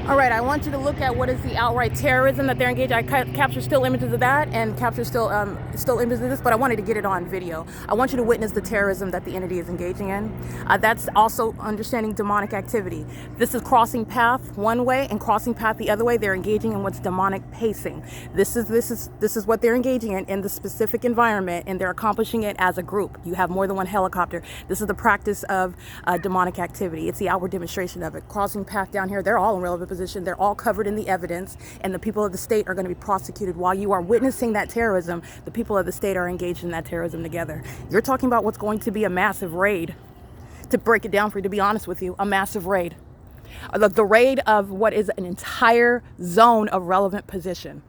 All right, I want you to look at what is the outright terrorism that they're engaged. I capture still images of that and capture still images of this, but I wanted to get it on video. I want you to witness the terrorism that the entity is engaging in. That's also understanding demonic activity. This is crossing path one way and crossing path the other way. They're engaging in what's demonic pacing. This is what they're engaging in the specific environment, and they're accomplishing it as a group. You have more than one helicopter. This is the practice of demonic activity. It's the outward demonstration of it. Crossing path down here, they're all in relevant position. They're all covered in the evidence, and the people of the state are going to be prosecuted. While you are witnessing that terrorism, the people of the state are engaged in that terrorism together. You're talking about what's going to be a massive raid. To break it down for you, to be honest with you, a massive raid. The raid of what is an entire zone of relevant position.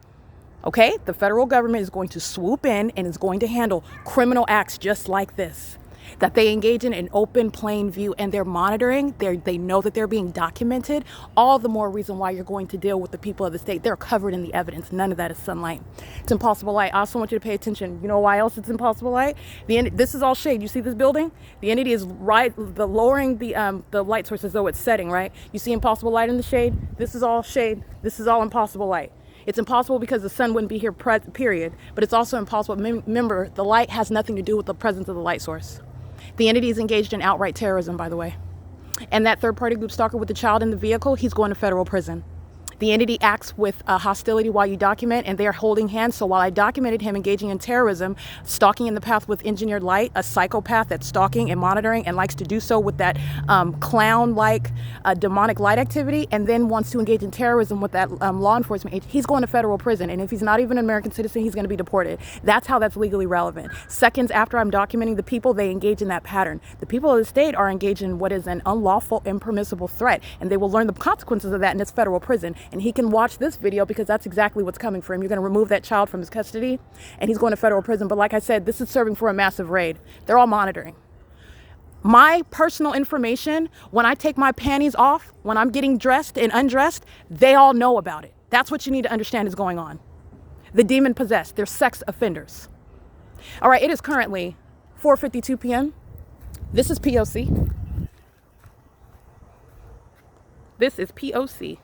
Okay? The federal government is going to swoop in and is going to handle criminal acts just like this, that they engage in open, plain view, and they're monitoring. They know that they're being documented. All the more reason why you're going to deal with the people of the state. They're covered in the evidence. None of that is sunlight. It's impossible light. I also want you to pay attention. You know why else it's impossible light? This is all shade. You see this building? The entity is lowering the light source as though it's setting, right? You see impossible light in the shade? This is all shade. This is all impossible light. It's impossible because the sun wouldn't be here, period. But it's also impossible. Remember, the light has nothing to do with the presence of the light source. The entity is engaged in outright terrorism, by the way. And that third-party group stalker with the child in the vehicle, he's going to federal prison. The entity acts with hostility while you document, and they are holding hands. So while I documented him engaging in terrorism, stalking in the path with engineered light, a psychopath that's stalking and monitoring and likes to do so with that clown-like demonic light activity, and then wants to engage in terrorism with that law enforcement agent, he's going to federal prison. And if he's not even an American citizen, he's going to be deported. That's how that's legally relevant. Seconds after I'm documenting the people, they engage in that pattern. The people of the state are engaged in what is an unlawful, impermissible threat, and they will learn the consequences of that in this federal prison. And he can watch this video because that's exactly what's coming for him. You're going to remove that child from his custody, and he's going to federal prison. But like I said, this is serving for a massive raid. They're all monitoring. My personal information, when I take my panties off, when I'm getting dressed and undressed, they all know about it. That's what you need to understand is going on. The demon possessed, they're sex offenders. All right, it is currently 4:52 p.m. This is P.O.C. This is P.O.C.